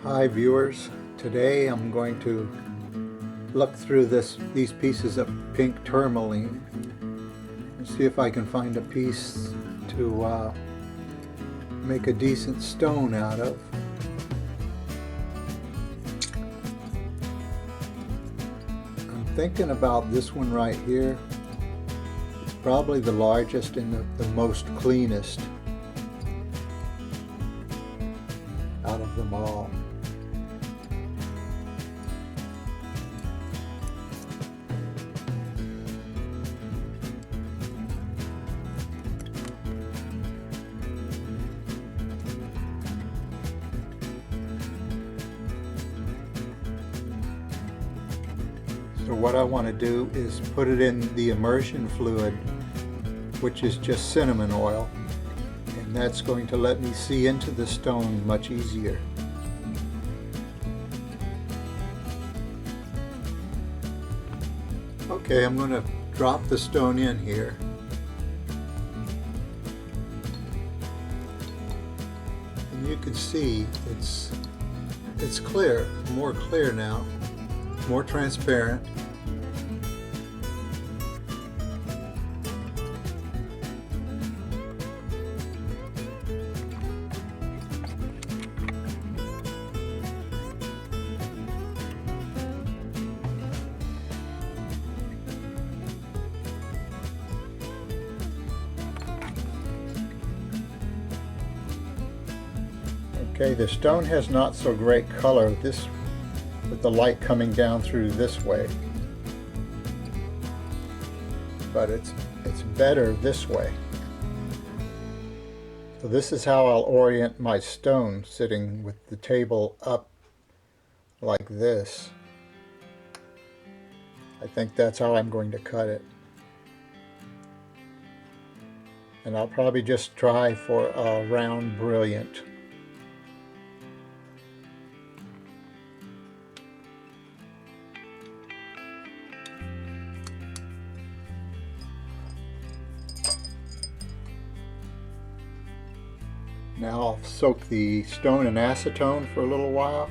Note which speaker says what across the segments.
Speaker 1: Hi viewers, today I'm going to look through these pieces of pink tourmaline and see if I can find a piece to make a decent stone out of. I'm thinking about this one right here. It's probably the largest and the most cleanest out of them all. So what I want to do is put it in the immersion fluid, which is just cinnamon oil, and that's going to let me see into the stone much easier. Okay, I'm going to drop the stone in here. And you can see it's clear, more clear now, more transparent. Okay, the stone has not so great color with the light coming down through this way, but it's better this way. So this is how I'll orient my stone, sitting with the table up like this. I think that's how I'm going to cut it. And I'll probably just try for a round brilliant. Now I'll soak the stone in acetone for a little while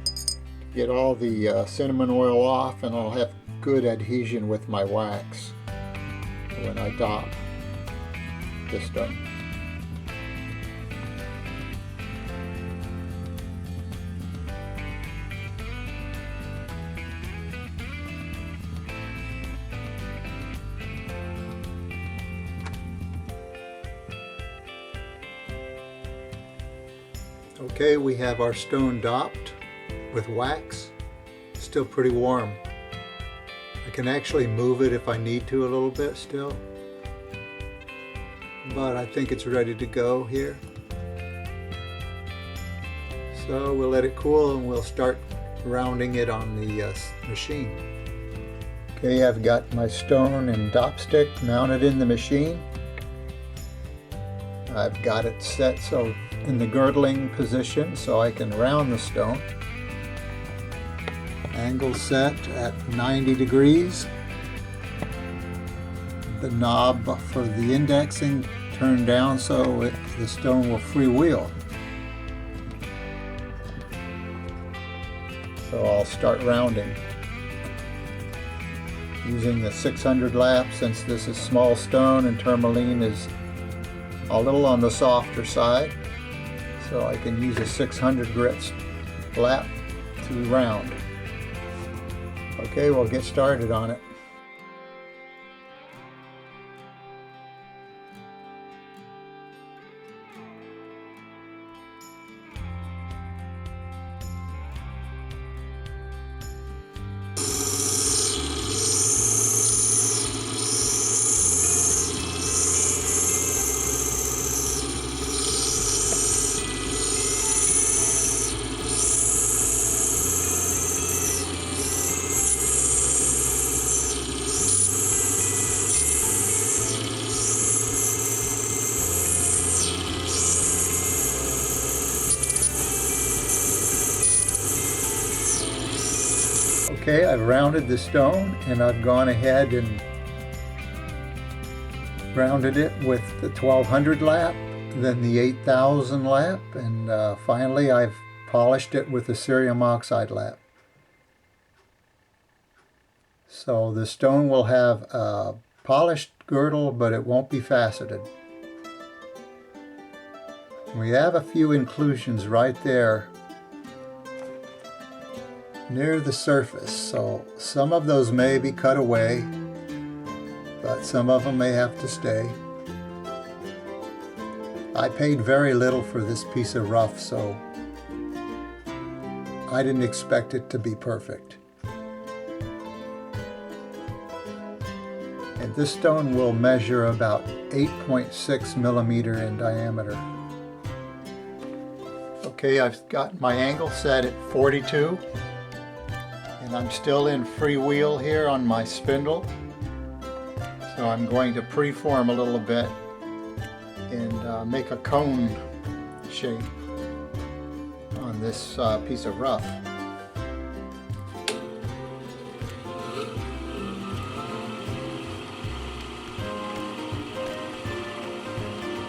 Speaker 1: to get all the cinnamon oil off, and I'll have good adhesion with my wax when I dop the stone. Okay, we have our stone dopped with wax. Still pretty warm. I can actually move it if I need to a little bit still, but I think it's ready to go here. So we'll let it cool and we'll start rounding it on the machine. Okay, I've got my stone and dop stick mounted in the machine. I've got it set so in the girdling position so I can round the stone. Angle set at 90 degrees. The knob for the indexing turned down so the stone will freewheel. So I'll start rounding using the 600 lap, since this is small stone and tourmaline is a little on the softer side. So I can use a 600 grit lap to round. Okay, we'll get started on it. Okay, I've rounded the stone and I've gone ahead and rounded it with the 1200 lap, then the 8000 lap, and finally I've polished it with the cerium oxide lap. So the stone will have a polished girdle, but it won't be faceted. We have a few inclusions right there near the surface, so some of those may be cut away, but some of them may have to stay. I paid very little for this piece of rough, so I didn't expect it to be perfect. And this stone will measure about 8.6 millimeter in diameter. Okay, I've got my angle set at 42, and I'm still in freewheel here on my spindle. So I'm going to preform a little bit and make a cone shape on this piece of rough.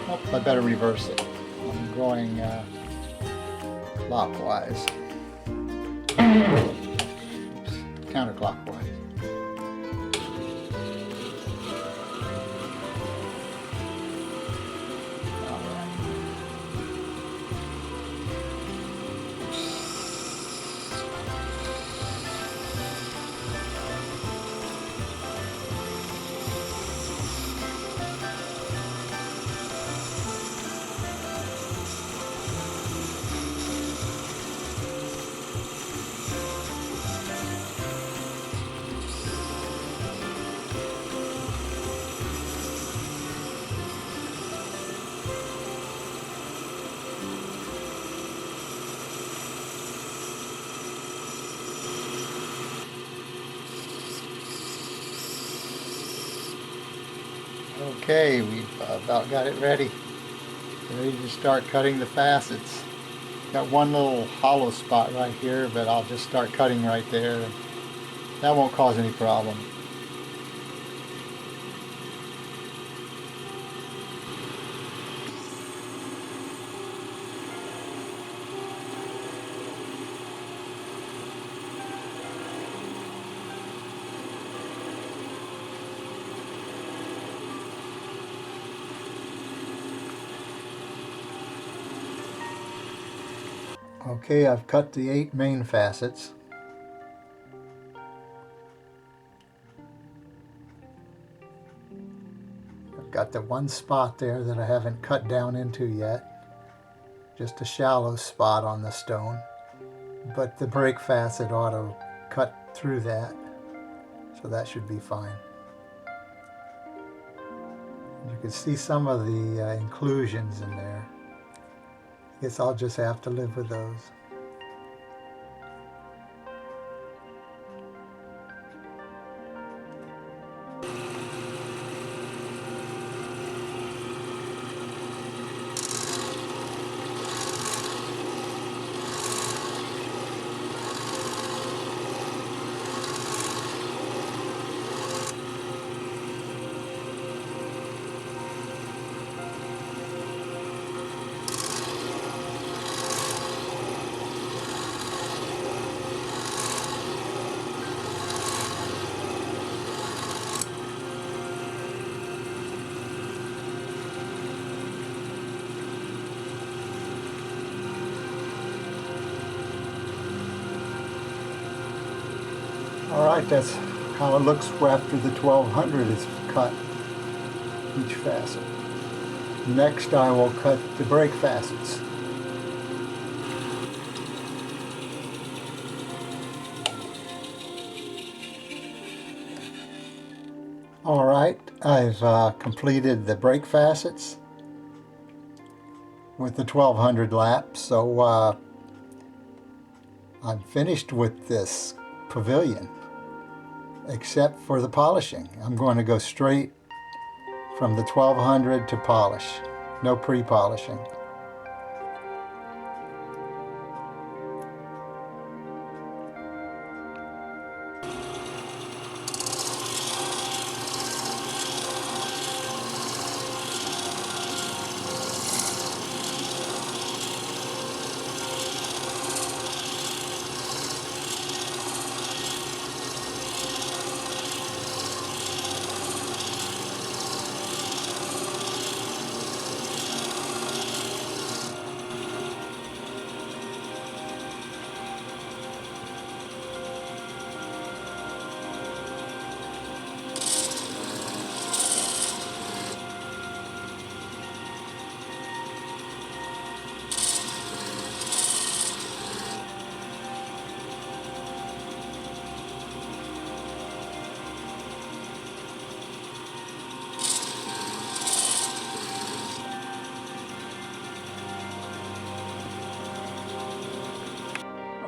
Speaker 1: Oh, I better reverse it. I'm going clockwise. Oops, counterclockwise. Okay, we've about got it ready. Ready to start cutting the facets. Got one little hollow spot right here, but I'll just start cutting right there. That won't cause any problem. Okay, I've cut the 8 main facets. I've got the one spot there that I haven't cut down into yet. Just a shallow spot on the stone. But the break facet ought to cut through that, so that should be fine. You can see some of the inclusions in there. I guess I'll just have to live with those. Alright, that's how it looks after the 1200 is cut, each facet. Next I will cut the break facets. Alright, I've completed the break facets with the 1200 lap, so I'm finished with this pavilion, except for the polishing. I'm going to go straight from the 1200 to polish, no pre-polishing.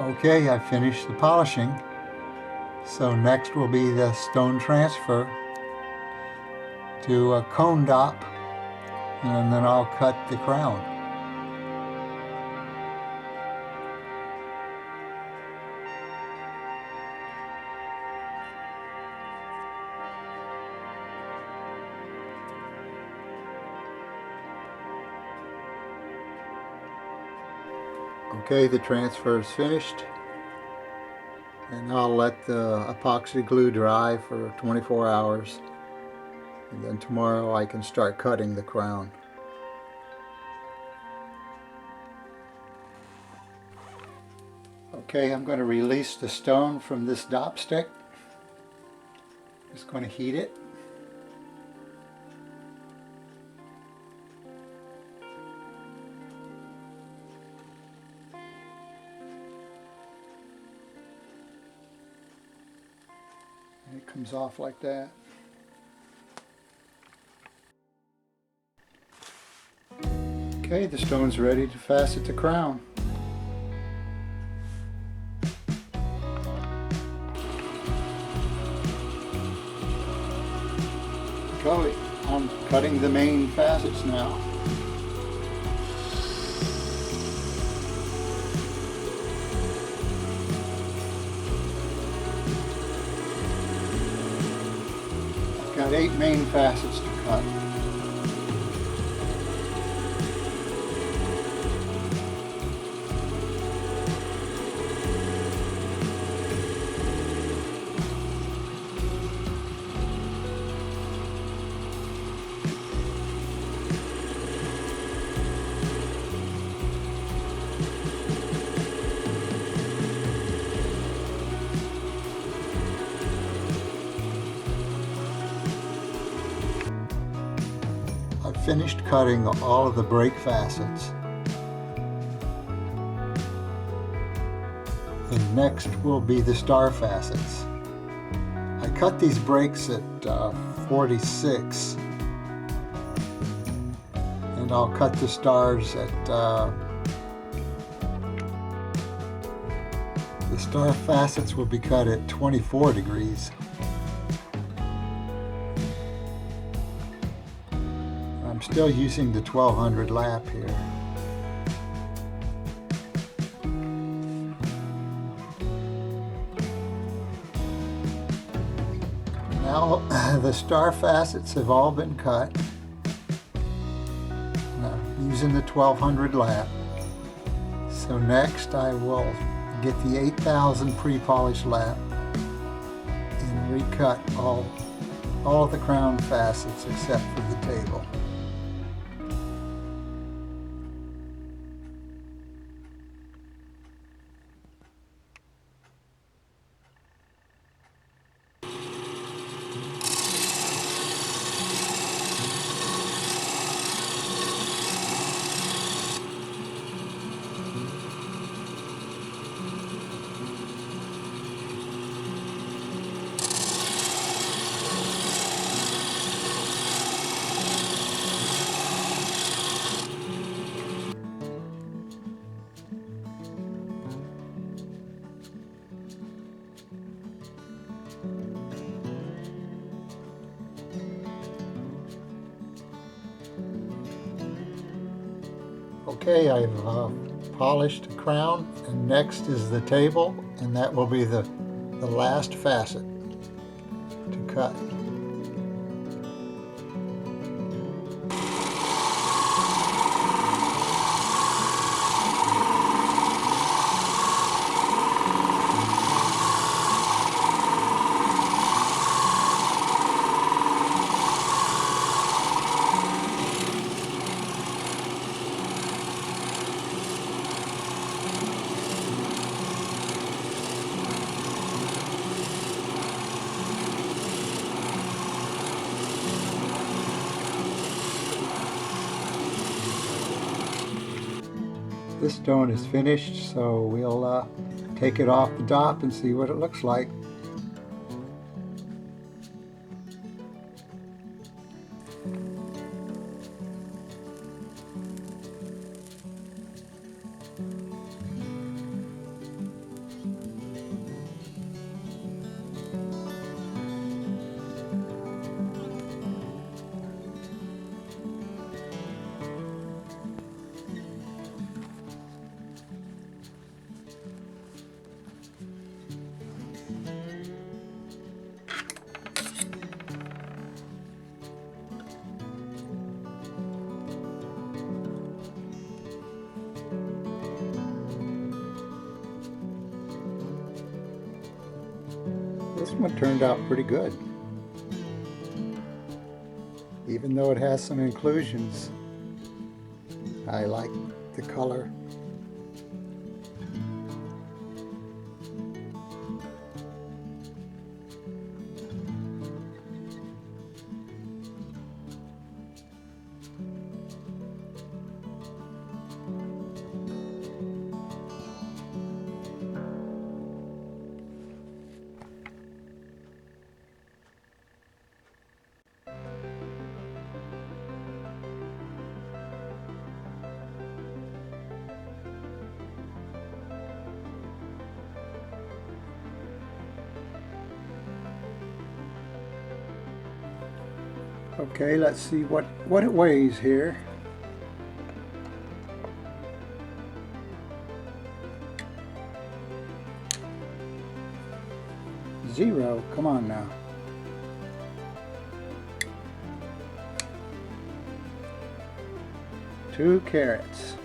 Speaker 1: Okay, I finished the polishing. So next will be the stone transfer to a cone dop, and then I'll cut the crown. Okay, the transfer is finished, and I'll let the epoxy glue dry for 24 hours, and then tomorrow I can start cutting the crown. Okay, I'm going to release the stone from this dop stick. Just going to heat it. And it comes off like that. Okay, the stone's ready to facet the crown. Okay, I'm cutting the main facets now. I've got 8 main facets to cut. I've finished cutting all of the brake facets. And next will be the star facets. I cut these brakes at 46, and I'll cut the stars at the star facets will be cut at 24 degrees. I'm still using the 1200 lap here. Now the star facets have all been cut. Now, using the 1200 lap. So next I will get the 8000 pre-polished lap and recut all of the crown facets except for the table. Okay, I've polished the crown, and next is the table, and that will be the last facet to cut. This stone is finished, so we'll take it off the dop and see what it looks like. one turned out pretty good. Even though it has some inclusions, I like the color. Okay, let's see what it weighs here. Zero, come on now. Two carats.